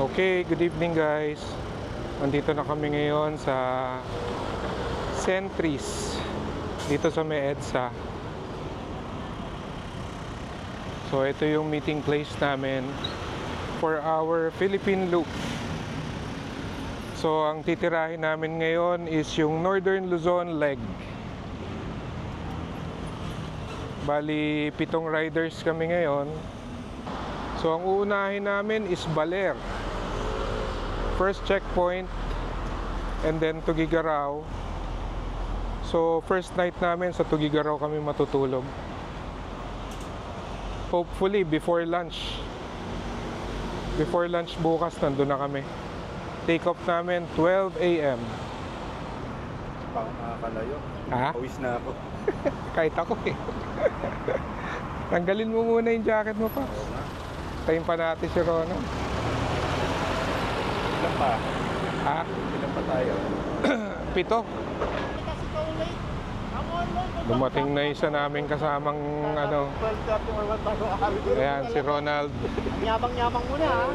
Okay, good evening guys. Nandito na kami ngayon sa Centris dito sa may EDSA. So ito yung meeting place namin for our Philippine Loop. So ang titirahin namin ngayon is yung Northern Luzon leg. Bali 7 riders kami ngayon. So ang uunahin namin is Baler, first checkpoint, and then Tugigaraw. So first night namin sa Tugigaraw kami matutulog. Hopefully before lunch. Before lunch bukas nandun na kami. Take off namin 12 AM. Baka makakalayo. Ha? Pawis na ako. Kahit ako eh. Tanggalin mo muna yung jacket mo pa. Oo nga. Tayin pa natin si Ronald. Ilan pa? Ha? Ilan pa tayo? 7. Dumating na isa namin kasamang ano. Ayan, si Ronald. Nyabang-nyabang muna ha.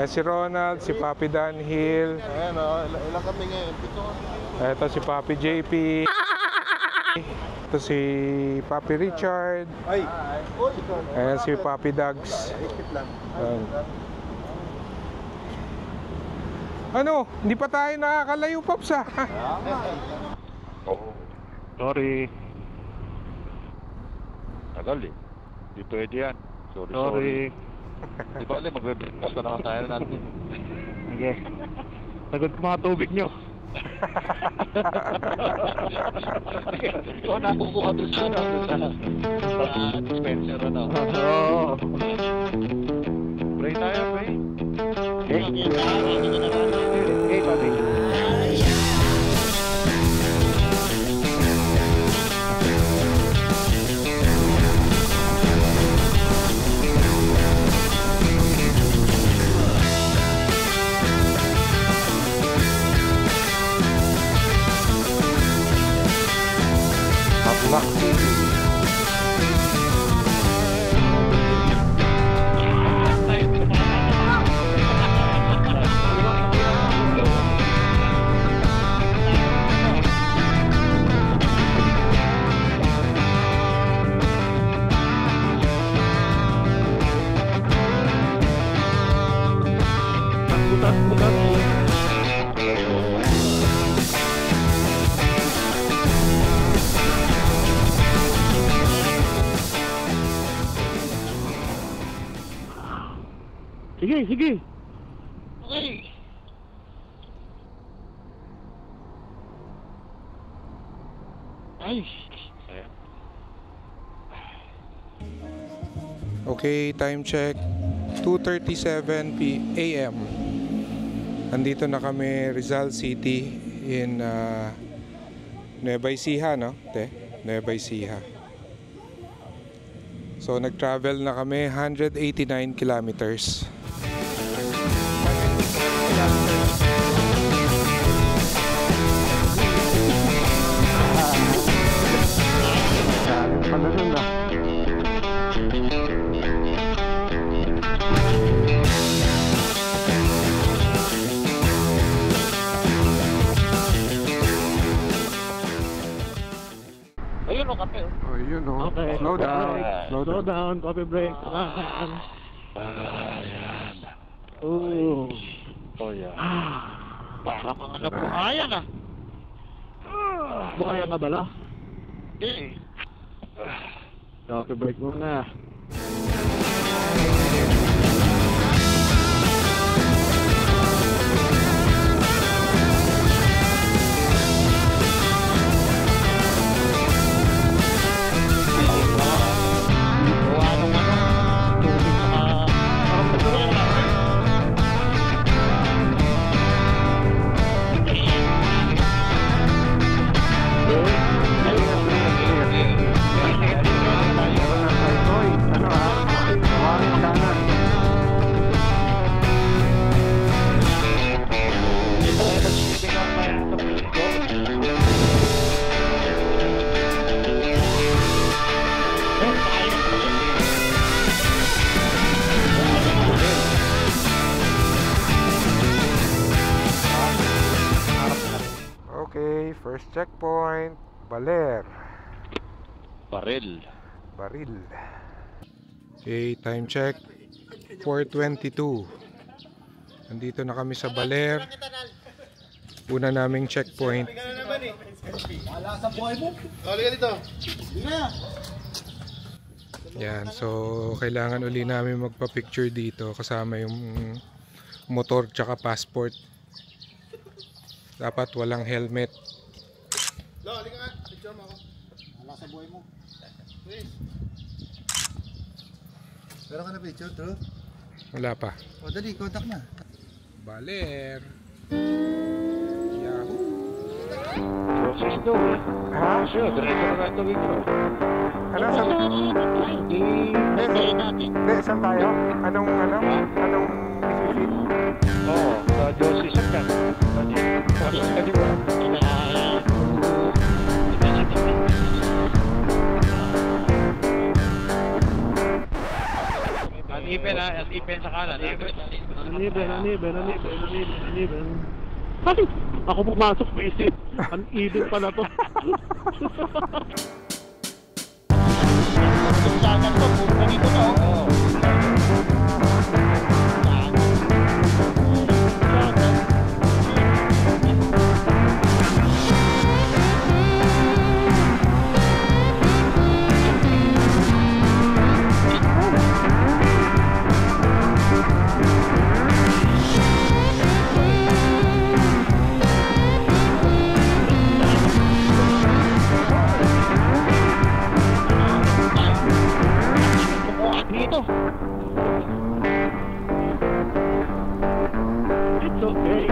Si Ronald, si Papi Dan Hill. Ayan o, ilan kami ngayon? 7. Ito si Papi JP. Ito si Papi Richard. Ay! Uy! Ayan si Papi Dags. Ikit lang. Ayan. Ano? Hindi pa tayo nakakalayo, Pops ha? Oh, sorry. Tagal eh. Di pwede yan. Sorry. Di ba alam, magre-breakfast na naman tayo natin. Sige. Sagod ko mga tubig nyo. Ikaw nakukuha doon sa dispenser ano. Oo. Pray tayo, pray. Hey, buddy. Sige. Okay. Ay. Okay, time check. 2:37 AM. Nandito na kami, Rizal City in Nueva Ecija, no? Nueva Ecija. So nag-travel na kami 189 kilometers. Ayun o, kape. Oh, yun oh. Okay. Slow down. Slow down, coffee break. Ayan. Oh. Oh, yeah. Baka mga nabuhayan ah. Buhayan nga bala? Eh. Coffee break muna. Ano checkpoint, Baler. Baril. Baril. Okay, time check. 4:22. Nandito na kami sa Baler. Una naming checkpoint. Wala sa buhay mo. Halika dito. Yan, so kailangan uli namin magpa-picture dito kasama yung motor tsaka passport. Dapat walang helmet. Lo, halika nga. Picture mo ako. Wala sa buhay mo. Please. Meron ka na picture, true? Wala pa. O, dali, contact na. Baler. Yahoo. Process daw eh. Ha? Siya, diretso na lang tawin ko. Ano? Hindi, saan tayo? Anong isipin? Oo, sa Josie Sakan. Kaliwa. An-even sa kanan. Uneven. Ay, ako pumasok pa isip. Uneven pala to. Dito. It's okay.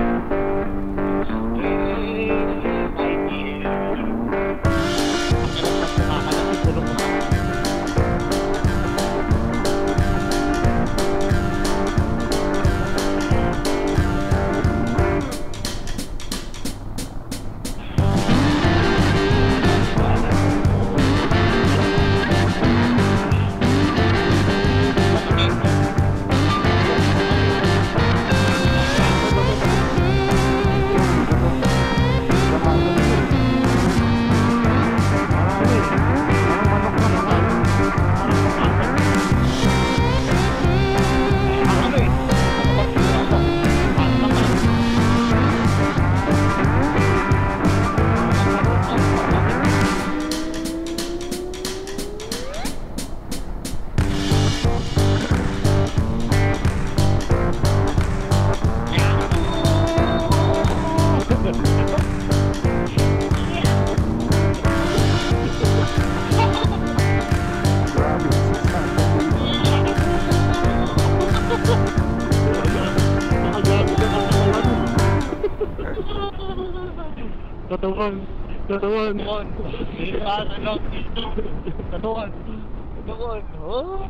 Katawan.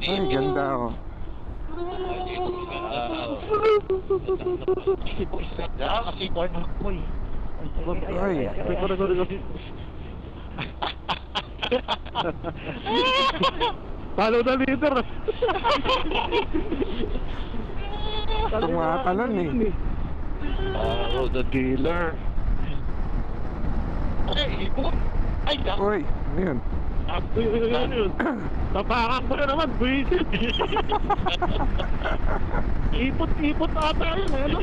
Ay, ganda oh. Ay, Follow the leader. tumatalon eh. Oh, the dealer. Uy, ano yun? Yun. Tapakan mo na naman, buwisit. Ipot ata yun, ano?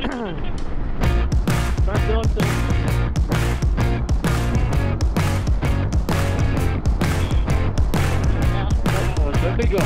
Johnson. There we go.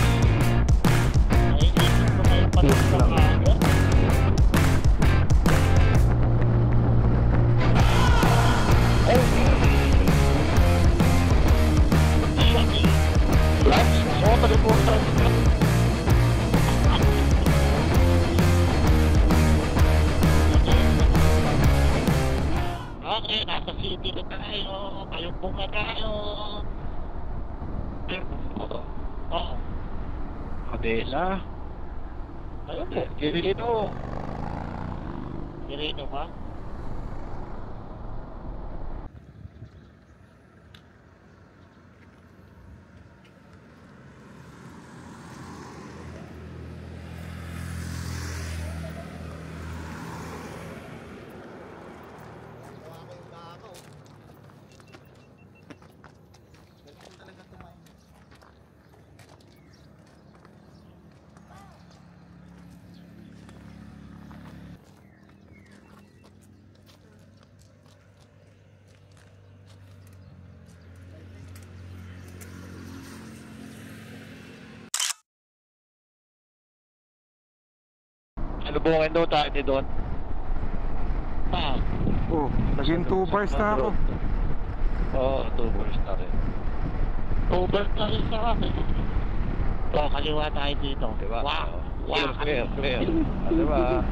Okay, nasa city na tayo. Kayong na tayo. Oo. Adela. Ayun po. Girino. Girino ba? Salubungin daw tayo ni Don. Pa. Oh, naging 2 bars na ako. Oo, 2 bars na rin. Over na rin sa akin. So, kaliwa tayo dito. Diba? Wow. Wow. Clear. Diba?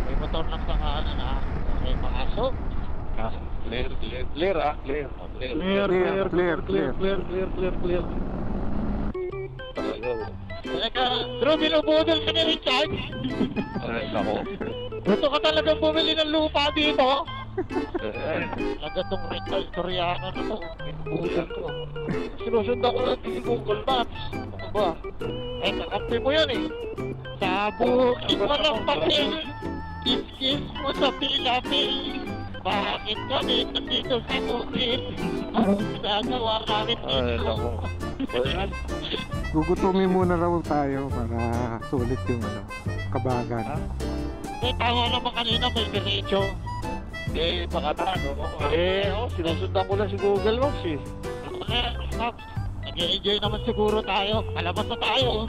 May motor lang sa kanan ha. Okay, pakasok. Clear ah, clear. Clear. Talaga. Teka, Drew, binubudol ka ni Richard. Ay, nako. Gusto ka talagang bumili ng lupa dito? Eh, Talaga tong Richard Soriano na to. Binubudol ko. Sinusundan ko lang yung Google Maps. Ano ba? Eh, kakampi mo yan eh. Sa bukid mo ng papel. Kiss mo sa pilapil. Bakit kami nandito sa bukid? Anong ginagawa namin ay, dito? nako. Ayan. Gugutumin muna raw tayo para sulit yung kabagan. Eh, tama naman kanina may diretso. Eh, baka ano. Sinusundan ko lang si Google Maps eh. Nag-enjoy naman siguro tayo. Palabas na tayo.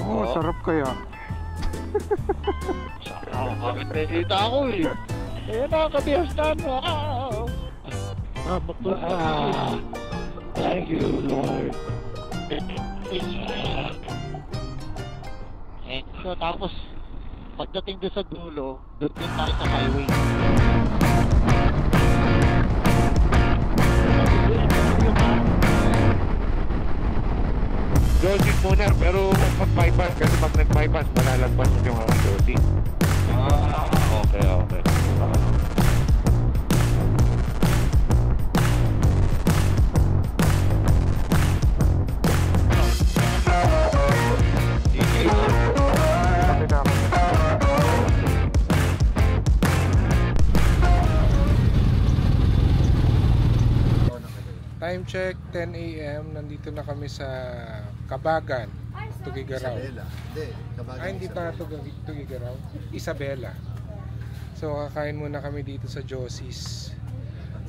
Oo, sarap kaya. Bakit nakikita ako eh? Eh, nakakabiyas na ano. Thank you, Lord. Eh, so tapos, pagdating doon sa dulo, doon din tayo sa highway. Josie muna, pero mag-bypass kasi pag nag-bypass, malalagpas yung Josie. Okay. Sabi na ako. Time check, 10 a.m. Nandito na kami sa Kabagan, Tugigaraw. Isabela. Hindi, Kabagan. Ay, hindi pa Tugigaraw. Isabela. So, kakain muna kami dito sa Josie's.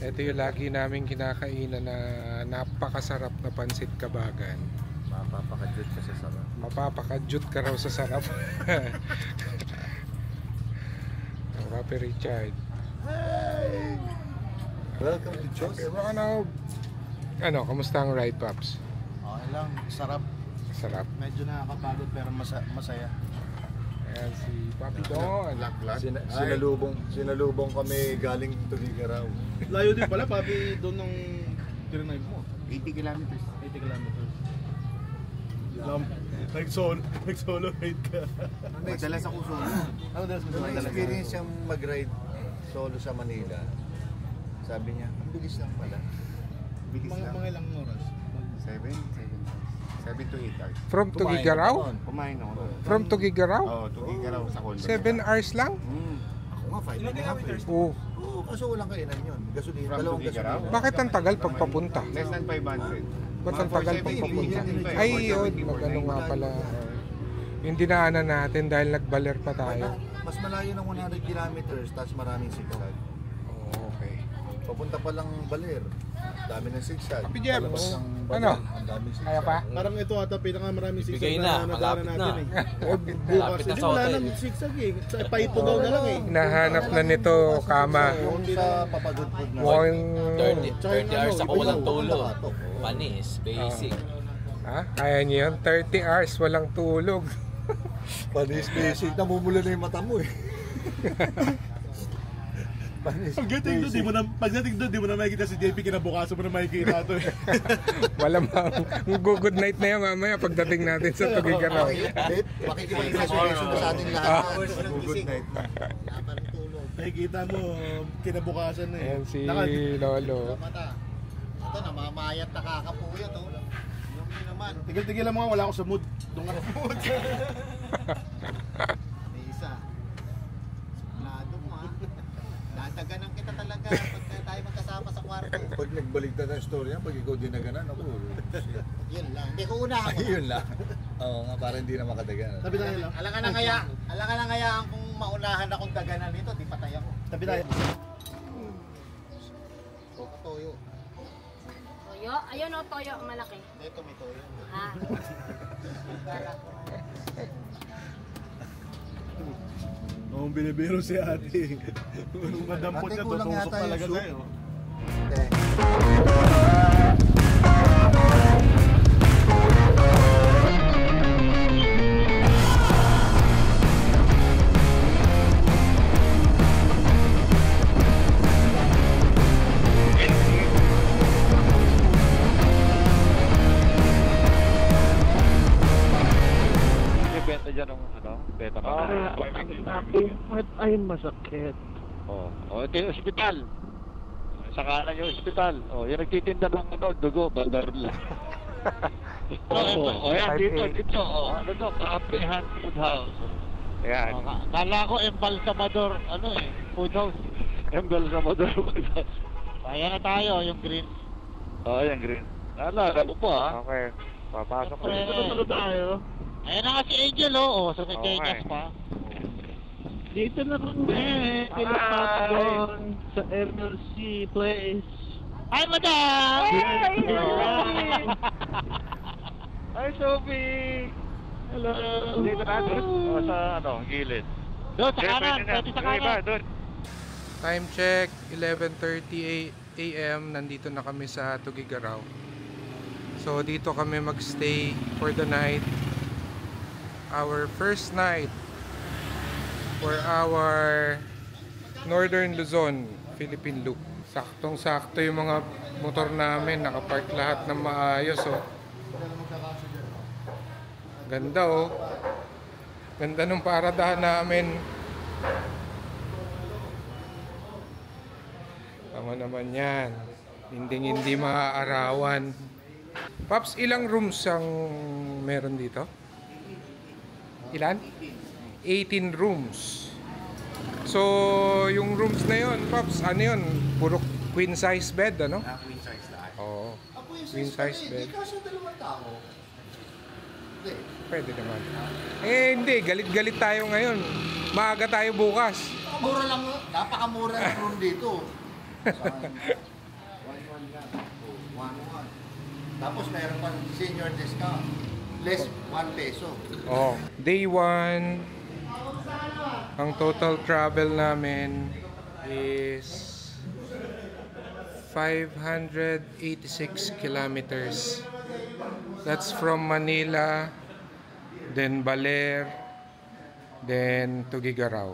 Ito yung lagi namin kinakainan na napakasarap na pansit Kabagan. Mapapakajut ka sa sarap. Mapapakajut ka raw sa sarap. Ang Papi Richard. Hey! Welcome to Diyos. Okay, ano, kamusta ang ride, Pops? Okay lang, sarap. Sarap. Medyo nakakapagod pero masaya. Ayan si Papi Don. Sinalubong kami galing Tugigaraw. Layo din pala, papi, doon ng tinanay mo. 80 kilometers. 80 kilometers. Nag-solo ride ka. Madalas ako solo. Ano dalas mo sa Manila? Experience siyang mag-ride solo sa Manila. Sabi niya, ang bilis lang pala. Bilis Mga ilang oras? 7 to 8 hours. From Tugigaraw? Kumain ako. From Tugigaraw? Oo, Tugigaraw sa Coldo. 7 hours lang? Ako nga, 5 and a half eh. Oo. Oo, kaso walang kainan yun. Gasolina, dalawang gasolina. Bakit ang tagal pagpapunta? Less than 500. Ba't ang tagal pagpapunta? Ay, yun. Mag-ano nga pala. Yung dinaanan natin dahil nagbaler pa tayo. Mas malayo ng 100 kilometers, tapos maraming sigsag. Oh, okay. Papunta pa lang Baler. Dami ng sigsag. Papi Jeff, Palabas ng Baler, ano? ang daming sigsag. Kaya pa? Parang ito ata pinakamaraming sigsag Bigay na, nadaanan malapit natin na. eh. Bukas, Malapit na hindi sa wala hotel. nang sigsag eh. Sa Paipugaw na lang eh. Hinahanap na nito, kama. Yung sa papadudpud na. Mukhang... 30 hours ako walang tulog. Patok. Panis, basic. Ha? Kaya niyo yun? 30 hours walang tulog. Panis basic, namumula na yung mata mo eh. Panis Pagdating doon, di mo na makikita si JP, kinabukasan mo na makikita ito eh. Malamang good night na yan mamaya pagdating natin sa Tugigaraw. Makikipag-congratulations na sa ating lahat. Good night. Nakikita mo, kinabukasan na eh. Ayan si Lolo. Mata. Ito, namamayat na kakapuyat oh. Yung yun naman. Tigil-tigil lang mga, wala ako sa mood. Doon ka na mood. May isa. Suplado mo ha. Dadaganan kita talaga pagka tayo magkasama sa kwarto. Pag nagbaligtad ang story yan, pag ikaw dinaganan ako. Yun lang. Hindi ko unahan mo. Yun lang. Oo nga, para hindi na makadagan. Tabi tayo lang. Alangan na ngayaan kung maunahan akong daganan nito, di patay ako. Tabi tayo. O, toyo. Toyo? Ayun o, toyo, malaki. Ito may toyo. Ah. Oo, binibiro si ate. Nung madampot Ate, ka, kulang tutusok yata yung talaga soup. sa'yo. Okay. May benta dyan ng ano? Benta ka. Bakit ay masakit? Oh. Oh, ito yung ospital. Sa kanan yung ospital. Oh, yung nagtitinda ng ano, dugo, bandarla. Oh, yan, dito. Oh, ano to? Kapehan Food House. Ayan. Kala ko embalsamador, food house. Embalsamador Food House. Ayan na tayo, yung green. Oh, yan, green. Naalala mo po, ha? Okay. Papasok ko. Siyempre. tayo. Ayan na nga si Angel, oh. So may Okay. Kenyas pa. Dito na kami. Pinapapon sa MLC place. Hi, madam! Hi, Sophie! Hello. Dito na doon. O, sa ano, gilid. Doon, sa kanan. Pwede sa kanan. Doon. Time check, 11:30 a.m. Nandito na kami sa Tugigaraw. So dito kami magstay for the night. Our first night for our Northern Luzon, Philippine Loop. Saktong-sakto yung mga motor namin, nakapark lahat ng maayos, oh. Ganda, oh. Ganda nung paradahan namin. Tama naman yan. Hindi maaarawan. Paps, ilang rooms ang meron dito? Ilan? 18 rooms. So, yung rooms na yun, Paps, ano yun? Puro queen size bed, ano? Queen size lahat. Oo. Queen size bed. Hindi kasi dalawang tao. Hindi. Pwede naman. Hindi. Galit-galit tayo ngayon. Maaga tayo bukas. Mura lang, napakamura ng room dito. Saan? 1-1 lang. 1-1. Tapos meron pang senior discount. Less 1 peso. Oh. Day 1, ang total travel namin is 586 kilometers. That's from Manila, then Baler, then Tugigaraw.